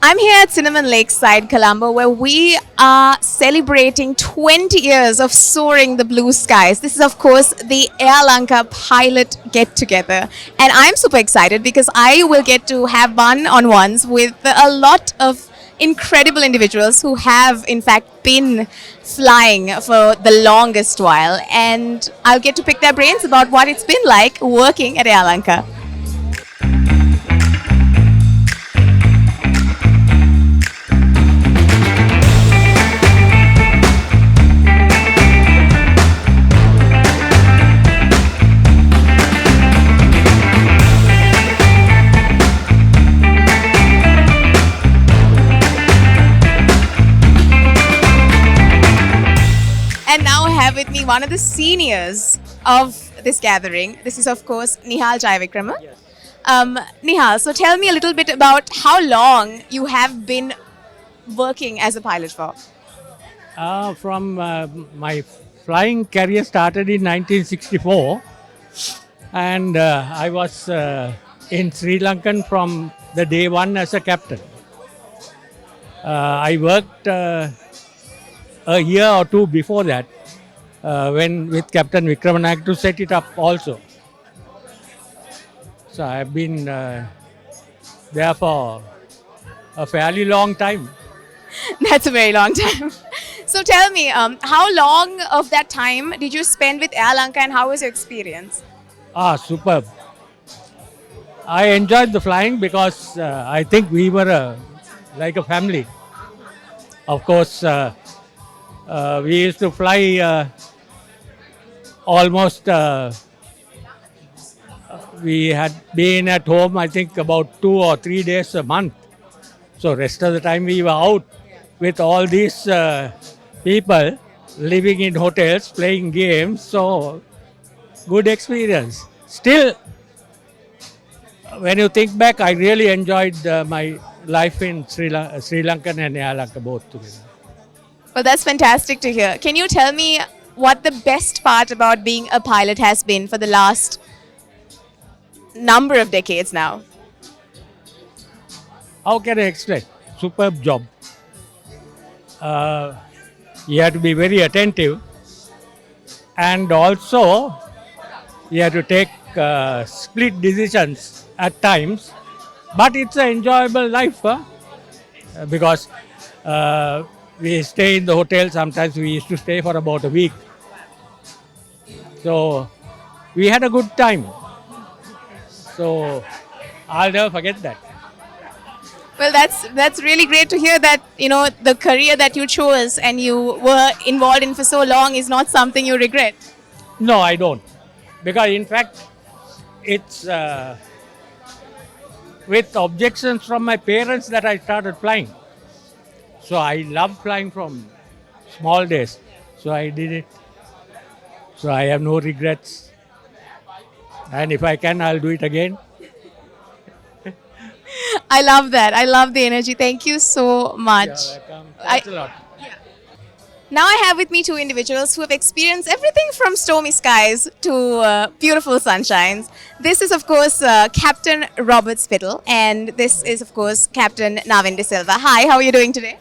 I'm here at Cinnamon Lakeside, Colombo, where we are celebrating 20 years of soaring the blue skies. This is, of course, the Air Lanka pilot get together. And I'm super excited because I will get to have one on ones with a lot of incredible individuals who have, in fact, been flying for the longest while. And I'll get to pick their brains about what it's been like working at Air Lanka. And now I have with me one of the seniors of this gathering. This is, of course, Nihal Jayavikrama. Yes. Nihal, so tell me a little bit about how long you have been working as a pilot for. From my flying career started in 1964, and I was in Sri Lankan from the day one as a captain. I worked a year or two before that when with Captain Vikramanak to set it up also. So I've been there for a fairly long time. That's a very long time. So tell me, how long of that time did you spend with Air Lanka and how was your experience? Superb. I enjoyed the flying because I think we were like a family. Of course, we used to fly almost, we had been at home, I think, about 2 or 3 days a month. So rest of the time we were out with all these people living in hotels, playing games. So good experience. Still, when you think back, I really enjoyed my life in Sri Lankan and Sri Lanka both together. Well, that's fantastic to hear. Can you tell me what the best part about being a pilot has been for the last number of decades now? How can I explain? Superb job. You have to be very attentive, and also you have to take split decisions at times. But it's an enjoyable life because we stay in the hotel. Sometimes we used to stay for about a week. So we had a good time. So I'll never forget that. Well, that's really great to hear that, the career that you chose and you were involved in for so long is not something you regret. No, I don't. Because in fact, it's with objections from my parents that I started flying. So I love flying from small days. So I did it. So I have no regrets. And if I can, I'll do it again. I love that. I love the energy. Thank you so much. You're welcome. Thanks a lot. Now I have with me two individuals who have experienced everything from stormy skies to beautiful sunshines. This is, of course, Captain Robert Spittle, and this is, of course, Captain Navin De Silva. Hi, how are you doing today?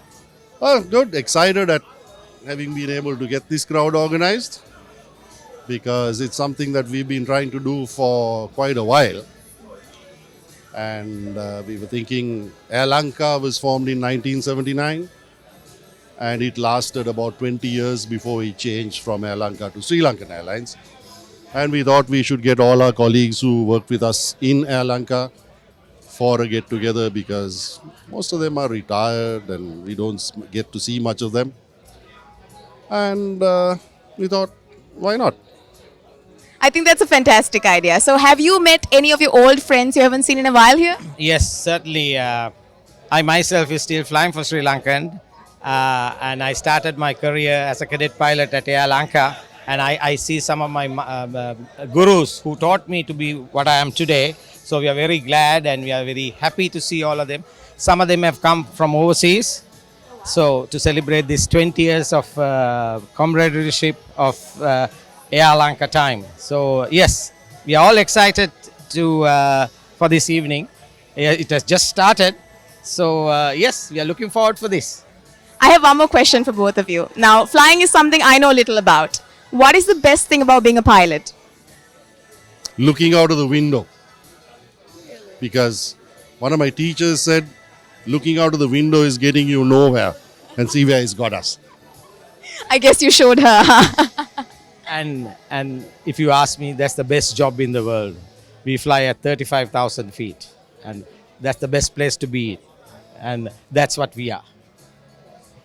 Oh, good. Excited at having been able to get this crowd organized because it's something that we've been trying to do for quite a while. And we were thinking Air Lanka was formed in 1979 and it lasted about 20 years before we changed from Air Lanka to Sri Lankan Airlines. And we thought we should get all our colleagues who worked with us in Air Lanka for a get together because most of them are retired and we don't get to see much of them. And we thought, why not? I think that's a fantastic idea. So have you met any of your old friends you haven't seen in a while here? Yes, certainly. I myself is still flying for Sri Lankan, and I started my career as a cadet pilot at Air Lanka. And I see some of my gurus who taught me to be what I am today. So we are very glad and we are very happy to see all of them. Some of them have come from overseas. So to celebrate this 20 years of camaraderie of Air Lanka time. So yes, we are all excited to for this evening. It has just started, So yes, we are looking forward for this. I have one more question for both of you. Now, flying is something I know little about. What is the best thing about being a pilot? Looking out of the window. Because one of my teachers said, looking out of the window is getting you nowhere. And see where it's got us. I guess you showed her. And if you ask me, that's the best job in the world. We fly at 35,000 feet, and that's the best place to be. And that's what we are.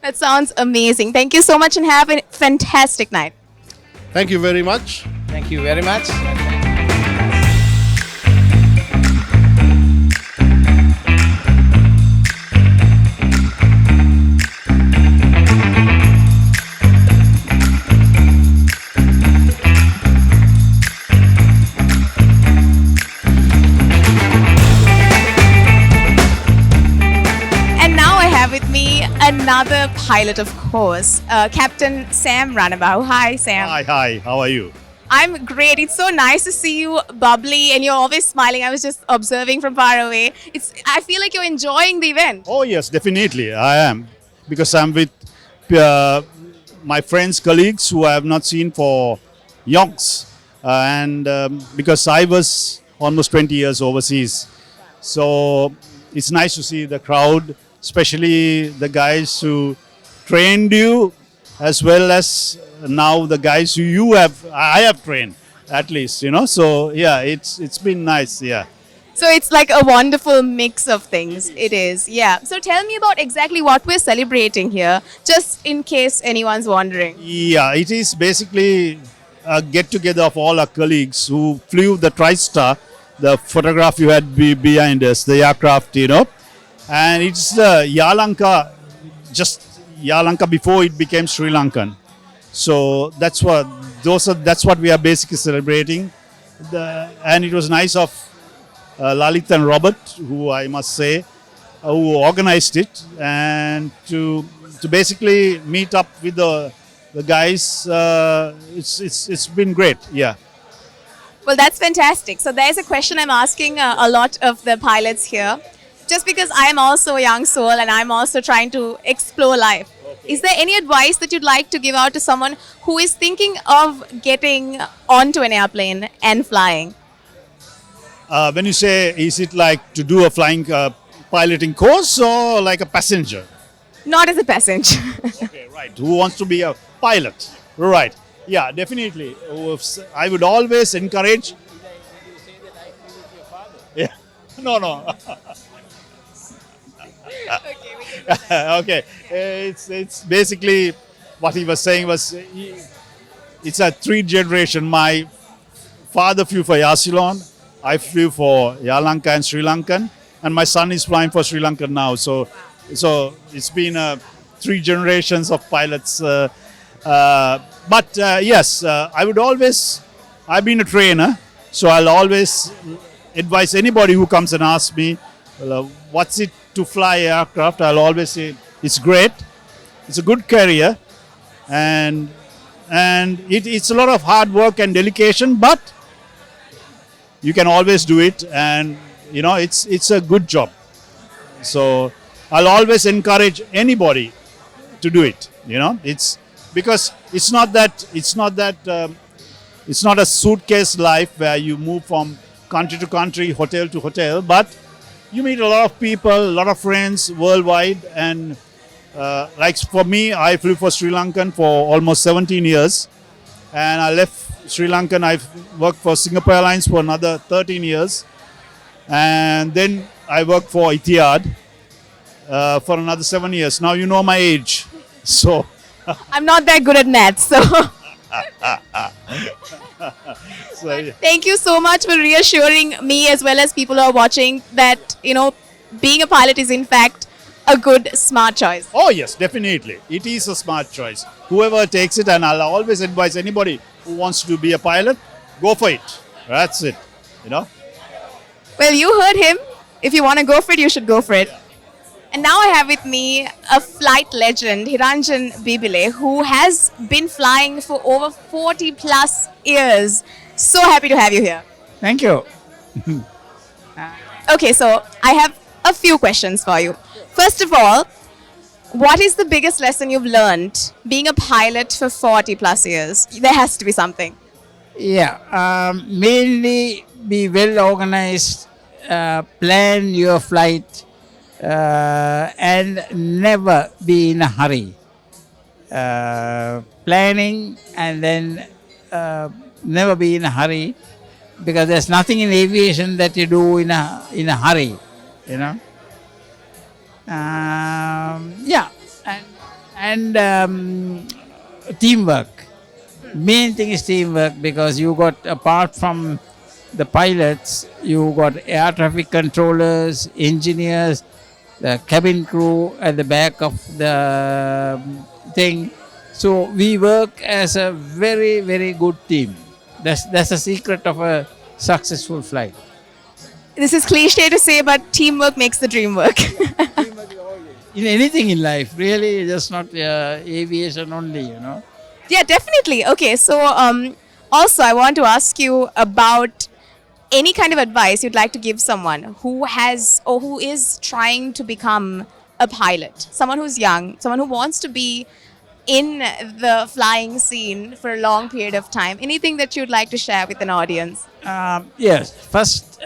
That sounds amazing. Thank you so much and have a fantastic night. Thank you very much. Thank you very much. And now I have with me another pilot, of course, Captain Sam Runabout. Hi, Sam. Hi, how are you? I'm great. It's so nice to see you bubbly and you're always smiling. I was just observing from far away. I feel like you're enjoying the event. Oh, yes, definitely, I am. Because I'm with my friends, colleagues who I have not seen for yonks. And because I was almost 20 years overseas. So it's nice to see the crowd, especially the guys who trained you, as well as now the guys who I have trained at least, So yeah, it's been nice, yeah. So it's like a wonderful mix of things. It is, yeah. So tell me about exactly what we're celebrating here, just in case anyone's wondering. Yeah, it is basically a get together of all our colleagues who flew the TriStar, the photograph you had behind us, the aircraft, And it's the Lanka, just Lanka before it became Sri Lankan. So that's what we are basically celebrating. And it was nice of Lalit and Robert, who I must say, who organized it, and to basically meet up with the guys. It's been great. Yeah. Well, that's fantastic. So there's a question I'm asking a lot of the pilots here. Just because I'm also a young soul and I'm also trying to explore life. Okay. Is there any advice that you'd like to give out to someone who is thinking of getting onto an airplane and flying? When you say, is it like to do a flying piloting course or like a passenger? Not as a passenger. Okay, right. Who wants to be a pilot? Right. Yeah, definitely. I would always encourage. Yeah. No. Okay, it's basically what he was saying was it's a 3 generation. My father flew for Yasilon, I flew for Lanka and Sri Lankan, and my son is flying for Sri Lanka now. So it's been 3 generations of pilots. But yes, I've been a trainer, so I'll always advise anybody who comes and asks me, what's it to fly aircraft? I'll always say it's great, it's a good career, and it's a lot of hard work and dedication, but you can always do it, and it's a good job. So I'll always encourage anybody to do it. It's because it's not a suitcase life where you move from country to country, hotel to hotel, but you meet a lot of people, a lot of friends worldwide. And like for me, I flew for Sri Lankan for almost 17 years. And I left Sri Lankan. I've worked for Singapore Airlines for another 13 years. And then I worked for Etihad for another 7 years. Now you know my age. So I'm not that good at maths, so. yeah. Thank you so much for reassuring me as well as people who are watching that, being a pilot is in fact a good, smart choice. Oh yes, definitely. It is a smart choice. Whoever takes it, and I'll always advise anybody who wants to be a pilot, go for it. That's it. Well, you heard him. If you want to go for it, you should go for it. And now I have with me a flight legend, Hiranjan Bibile, who has been flying for over 40 plus years. So happy to have you here. Thank you. Okay, so I have a few questions for you. First of all, what is the biggest lesson you've learned being a pilot for 40 plus years? There has to be something. Yeah, mainly be well organized, plan your flight, and never be in a hurry. Planning and then never be in a hurry, because there's nothing in aviation that you do in a hurry, you know. Yeah, and teamwork. Main thing is teamwork, because you got, apart from the pilots, you got air traffic controllers, engineers, the cabin crew at the back of the thing. So we work as a very, very good team. That's the secret of a successful flight. This is cliche to say, but teamwork makes the dream work. In anything in life, really, just not aviation only, you know. Yeah, definitely. Okay, so also I want to ask you about any kind of advice you'd like to give someone who has or who is trying to become a pilot, someone who's young, someone who wants to be in the flying scene for a long period of time. Anything that you'd like to share with an audience? Yes, first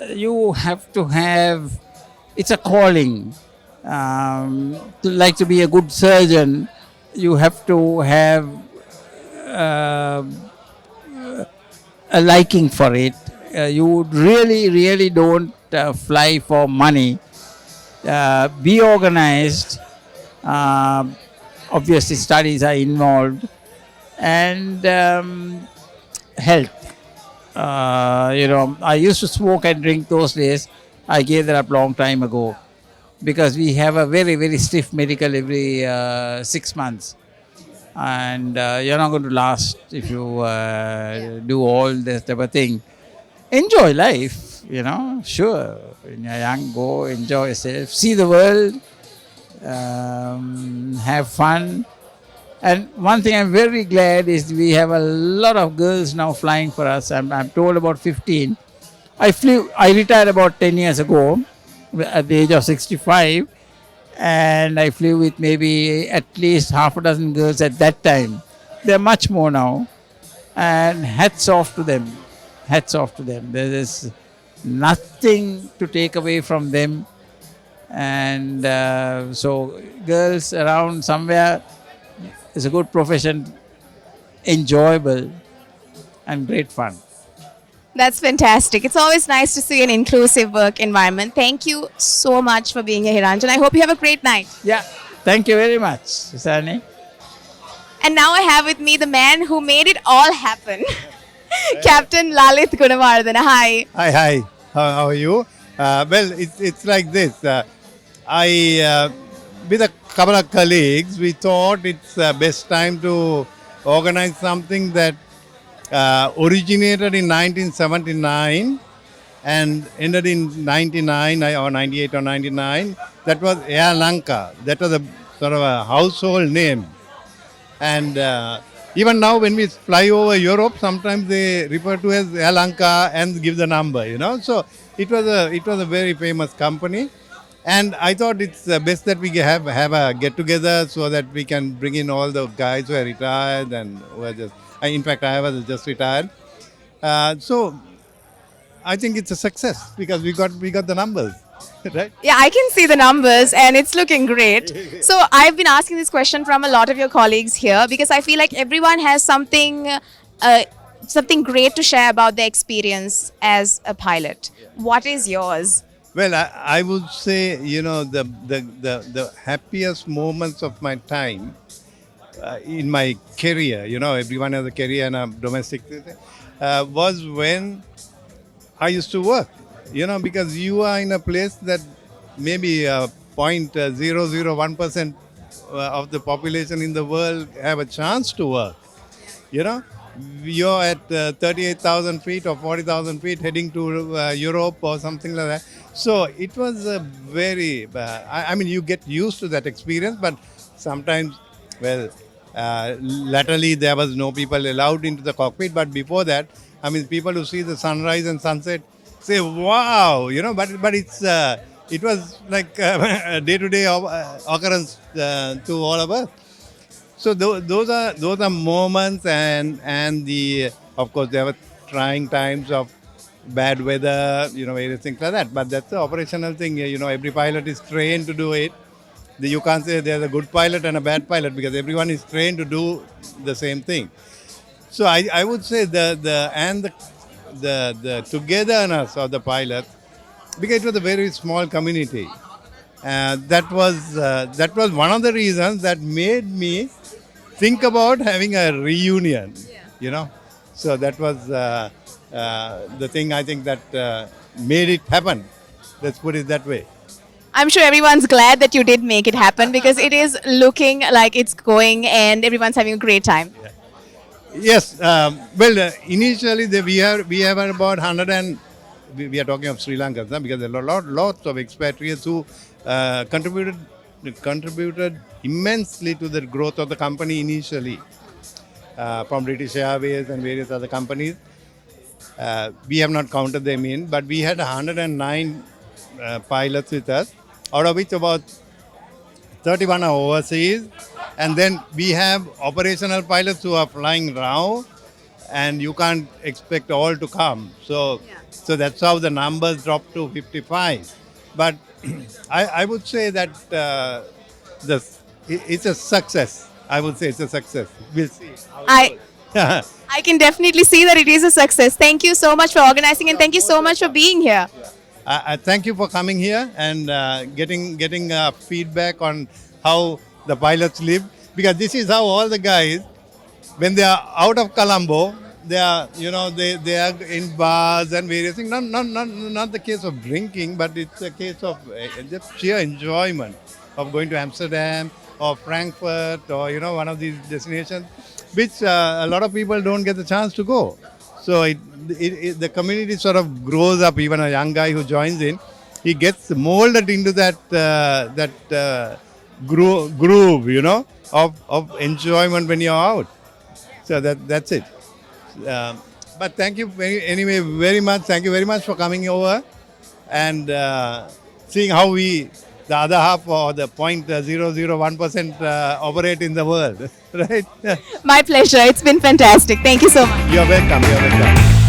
you have to have, it's a calling. To be a good surgeon, you have to have uh, a liking for it. You really, really don't fly for money. Be organized. Obviously, studies are involved, and health. I used to smoke and drink those days. I gave that up long time ago, because we have a very, very stiff medical every 6 months. And you're not going to last if you do all this type of thing. Enjoy life, sure. When you're young, go enjoy yourself, see the world, have fun. And one thing I'm very glad is we have a lot of girls now flying for us. I'm told about 15. I retired about 10 years ago at the age of 65, and I flew with maybe at least half a dozen girls at that time. There are much more now, and hats off to them. Hats off to them. There is nothing to take away from them, and so girls around somewhere, it's a good profession, enjoyable, and great fun. That's fantastic. It's always nice to see an inclusive work environment. Thank you so much for being here, Hiranjan. I hope you have a great night. Yeah, thank you very much, Susani. And now I have with me the man who made it all happen, Captain Lalit Gunawardana. Hi. Hi. How are you? Well, it's like this. With a couple of colleagues, we thought it's best time to organize something that originated in 1979 and ended in 99 or 98 or 99. That was Air Lanka. That was a sort of a household name. And even now when we fly over Europe, sometimes they refer to as Air Lanka and give the number, So it was a very famous company. And I thought it's best that we have a get-together so that we can bring in all the guys who are retired and who are just... In fact, I was just retired. So I think it's a success because we got the numbers, right? Yeah, I can see the numbers and it's looking great. So I've been asking this question from a lot of your colleagues here because I feel like everyone has something great to share about their experience as a pilot. What is yours? Well, I would say, the happiest moments of my time in my career, everyone has a career and a domestic, was when I used to work, because you are in a place that maybe 0.001% of the population in the world have a chance to work, You're at 38,000 feet or 40,000 feet heading to Europe or something like that. So it was a very, you get used to that experience, but sometimes, latterly there was no people allowed into the cockpit. But before that, people who see the sunrise and sunset say, wow, but it's it was like a day-to-day occurrence to all of us. So those are moments, and the of course there were trying times of bad weather, various things like that. But that's the operational thing. Every pilot is trained to do it. You can't say there's a good pilot and a bad pilot because everyone is trained to do the same thing. So I would say the togetherness of the pilots, because it was a very small community. That was one of the reasons that made me think about having a reunion. So that was the thing I think that made it happen. Let's put it that way. I'm sure everyone's glad that you did make it happen because it is looking like it's going and everyone's having a great time. Yes. Initially we have about 100 and we are talking of Sri Lanka, because there are lots of expatriates who contributed immensely to the growth of the company initially, from British Airways and various other companies. We have not counted them in, but we had 109 pilots with us, out of which about 31 are overseas. And then we have operational pilots who are flying now, and you can't expect all to come. So that's how the numbers dropped to 55. But I would say that it's a success. I would say it's a success. We'll see. I I can definitely see that it is a success. Thank you so much for organizing and thank you so much for being here. I thank you for coming here and getting feedback on how the pilots live, because this is how all the guys, when they are out of Colombo, they are they are in bars and various things. Not the case of drinking, but it's a case of just sheer enjoyment of going to Amsterdam or Frankfurt or one of these destinations, which a lot of people don't get the chance to go. So the community sort of grows up. Even a young guy who joins in, he gets molded into that groove, of enjoyment when you're out. So that's it. But thank you anyway very much. Thank you very much for coming over and seeing how the other half or the 0.001% operate in the world, right? My pleasure. It's been fantastic. Thank you so much. You're welcome. You're welcome.